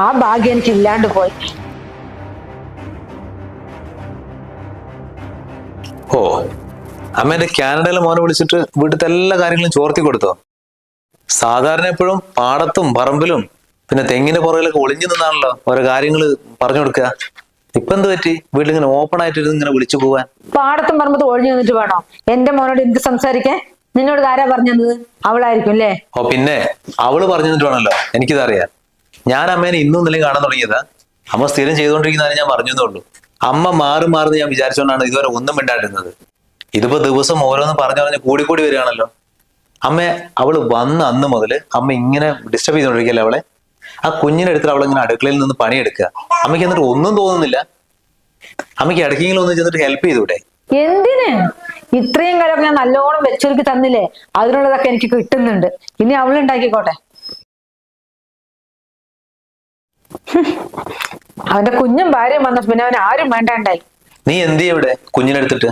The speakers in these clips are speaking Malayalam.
ആ ഭാഗ്യം എനിക്ക് ഇല്ലാണ്ട് പോയി. ഓ, അമ്മേന്റെ കാനഡയിലെ മോനെ വിളിച്ചിട്ട് വീട്ടിലത്തെ എല്ലാ കാര്യങ്ങളും ചോർത്തി കൊടുത്തോ? സാധാരണ എപ്പോഴും പാടത്തും പറമ്പിലും പിന്നെ തെങ്ങിന്റെ പുറകിലൊക്കെ ഒളിഞ്ഞു നിന്നാണല്ലോ ഓരോ കാര്യങ്ങൾ പറഞ്ഞു കൊടുക്കുക. ഇപ്പൊ എന്ത് പറ്റി വീട്ടിലിങ്ങനെ ഓപ്പൺ ആയിട്ട് ഇങ്ങനെ വിളിച്ചു പോവാൻ? പാടത്തും പറമ്പത്തും ഒഴിഞ്ഞു നിന്നിട്ട് വേണോ എന്റെ മോനോട് എന്ത് സംസാരിക്കാൻ? നിന്നോട് ആരാ പറഞ്ഞത്? അവളായിരിക്കും അല്ലേ? ഓ പിന്നെ, അവള് പറഞ്ഞു തന്നിട്ട് വേണമല്ലോ എനിക്കിതറിയാം. ഞാൻ അമ്മേനെ ഇന്നും ഇന്നലെയും കാണാൻ തുടങ്ങിയതാ. അമ്മ സ്ഥിരം ചെയ്തുകൊണ്ടിരിക്കുന്നതാണ് ഞാൻ പറഞ്ഞതേ ഉള്ളൂ. അമ്മ മാറുമാറുന്ന് ഞാൻ വിചാരിച്ചുകൊണ്ടാണ് ഇതുവരെ ഒന്നും മിണ്ടാണ്ടിരുന്നത്. ഇതിപ്പോ ദിവസം ഓരോന്ന് പറഞ്ഞു പറഞ്ഞ് കൂടിക്കൂടി വരികയാണല്ലോ. അമ്മ, അവള് വന്ന അന്ന് മുതല് അമ്മ ഇങ്ങനെ ഡിസ്റ്റർബ് ചെയ്തോണ്ടിരിക്കല്ലേ അവളെ. ആ കുഞ്ഞിനെ എടുത്തിട്ട് അവളിങ്ങനെ അടുക്കളയിൽ നിന്ന് പണിയെടുക്കുക. അമ്മയ്ക്ക് എന്നിട്ട് ഒന്നും തോന്നുന്നില്ല? അമ്മയ്ക്ക് ഇടയ്ക്കെങ്കിലും ഒന്ന് ചെന്നിട്ട് ഹെൽപ്പ് ചെയ്തൂടെ? എന്തിന്? ഇത്രയും കാലം ഞാൻ നല്ലോണം വെച്ചൊരുക്കി തന്നില്ലേ, അതിനുള്ളതൊക്കെ എനിക്ക് കിട്ടുന്നുണ്ട്. ഇനി അവളുണ്ടാക്കിക്കോട്ടെ. അവന്റെ കുഞ്ഞും ഭാര്യയും വന്ന പിന്നെ അവൻ ആരും വേണ്ടാണ്ടായി. നീ എന്ത് ചെയ്യ ഇവിടെ കുഞ്ഞിനെടുത്തിട്ട്?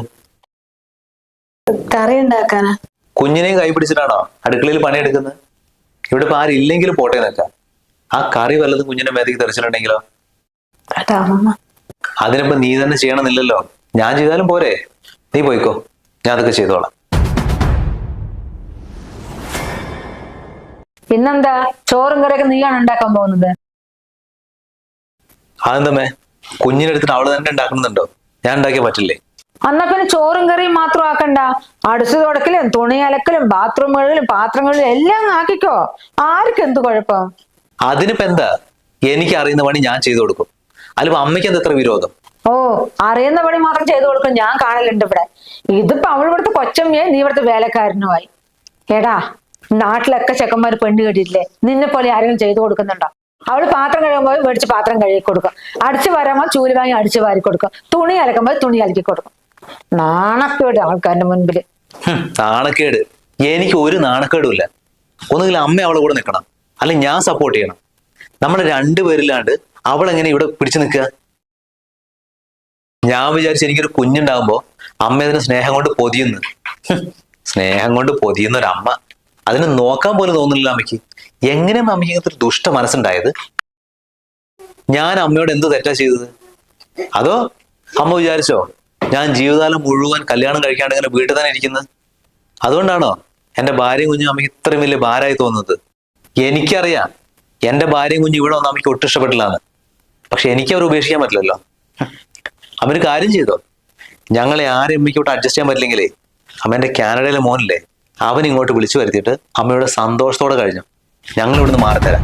കറി ഉണ്ടാക്കാനാ. കുഞ്ഞിനെയും കൈ പിടിച്ചിട്ടാണോ അടുക്കളയിൽ പണിയെടുക്കുന്നത്? ഇവിടെ ഇപ്പൊ ആരില്ലെങ്കിലും പോട്ടെ നിൽക്കാം. ആ കറി വല്ലതും കുഞ്ഞിന്റെ മേത്തേക്ക് തെറിച്ചിട്ടുണ്ടെങ്കിലോ? അതിനിപ്പോ നീ തന്നെ ചെയ്യണമെന്നില്ലല്ലോ. ഞാൻ ചെയ്താലും പോരെ? നീ പോയിക്കോ, ഞാൻ അതൊക്കെ ചെയ്തോളാം. പിന്നെന്താ, ചോറും കറിയൊക്കെ നീയാണ് ഉണ്ടാക്കാൻ പോകുന്നത്? അതെന്തമ്മേ, കുഞ്ഞിനെടുത്തിട്ട് അവള് തന്നെ ഉണ്ടാക്കുന്നുണ്ടോ? ഞാൻ ഉണ്ടാക്കിയാൽ പറ്റില്ലേ? എന്നാ പിന്നെ ചോറും കറിയും മാത്രം ആക്കണ്ട. അടിച്ചു തുടക്കലും തുണി അലക്കലും ബാത്റൂം കഴുകലും പാത്രങ്ങളിലും എല്ലാം ആക്കിക്കോ. ആർക്കും എന്ത് കുഴപ്പം? അതിനിപ്പോ എന്താ, എനിക്ക് അറിയുന്ന പണി ഞാൻ ചെയ്തു കൊടുക്കും. അല്ലിപ്പോ അമ്മയ്ക്ക് എന്താ എത്ര വിരോധം? ഓ, അറിയുന്ന പണി മാത്രം ചെയ്തു കൊടുക്കും ഞാൻ കാണലുണ്ട് ഇവിടെ. ഇതിപ്പോ അവൾ ഇവിടുത്തെ കൊച്ചമ്മയായി, നീ ഇവിടുത്തെ വേലക്കാരനുമായി. എടാ, നാട്ടിലൊക്കെ ചെക്കന്മാര് പെണ്ണ് കേട്ടിട്ടില്ലേ? നിന്നെ പോലെ ആരെങ്കിലും ചെയ്തു കൊടുക്കുന്നുണ്ടോ? അവള് പാത്രം കഴുകുമ്പോൾ മേടിച്ച് പാത്രം കഴുകി കൊടുക്കും, അടിച്ചു വാരുമ്പോൾ ചൂല് വാങ്ങി അടിച്ചു വാരി കൊടുക്കും, തുണി അലക്കുമ്പോൾ തുണി അലക്കി കൊടുക്കും. നാണക്കേട് ആൾക്കാരുടെ മുൻപില്. നാണക്കേട്? എനിക്ക് ഒരു നാണക്കേടും ഇല്ല. ഒന്നുകിൽ അമ്മ അവളെ കൂടെ നിൽക്കണം, അല്ലെങ്കിൽ ഞാൻ സപ്പോർട്ട് ചെയ്യണം. നമ്മളെ രണ്ടുപേരില്ലാണ്ട് അവൾ എങ്ങനെ ഇവിടെ പിടിച്ചു നിൽക്കുക? ഞാൻ വിചാരിച്ചു എനിക്കൊരു കുഞ്ഞുണ്ടാകുമ്പോ അമ്മ അതിന് സ്നേഹം കൊണ്ട് പൊതിയുന്നു. സ്നേഹം കൊണ്ട് പൊതിയുന്ന ഒരു അമ്മ, അതിന് നോക്കാൻ പോലും തോന്നുന്നില്ല അമ്മയ്ക്ക്. എങ്ങനെയാണ് അമ്മയ്ക്ക് ഇങ്ങനത്തെ ഒരു ദുഷ്ട മനസ്സുണ്ടായത്? ഞാൻ അമ്മയോട് എന്ത് തെറ്റാ ചെയ്തത്? അതോ അമ്മ വിചാരിച്ചോ ഞാൻ ജീവിതകാലം മുഴുവൻ കല്യാണം കഴിക്കാണ്ട് ഇങ്ങനെ വീട്ടിൽ തന്നെ ഇരിക്കുന്നത്? അതുകൊണ്ടാണോ എന്റെ ഭാര്യയും കുഞ്ഞും അമ്മയ്ക്ക് ഇത്രയും വലിയ ഭാരമായി തോന്നുന്നത്? എനിക്കറിയാം എന്റെ ഭാര്യയും കുഞ്ഞും ഇവിടെ വന്ന് അമ്മയ്ക്ക് ഒട്ടും ഇഷ്ടപ്പെട്ടില്ലാന്ന്. പക്ഷെ എനിക്ക് അവർ ഉപേക്ഷിക്കാൻ പറ്റില്ലല്ലോ. അമ്മൊരു കാര്യം ചെയ്തോ, ഞങ്ങളെ ആരും അമ്മയ്ക്കോട്ട് അഡ്ജസ്റ്റ് ചെയ്യാൻ പറ്റില്ലെങ്കിലേ അമ്മേന്റെ കാനഡയിലെ മോനില്ലേ, അവൻ ഇങ്ങോട്ട് വിളിച്ചു വരുത്തിയിട്ട് അമ്മയുടെ സന്തോഷത്തോടെ കഴിഞ്ഞു ഞങ്ങൾ ഇവിടുന്ന് മാറിത്തരാം.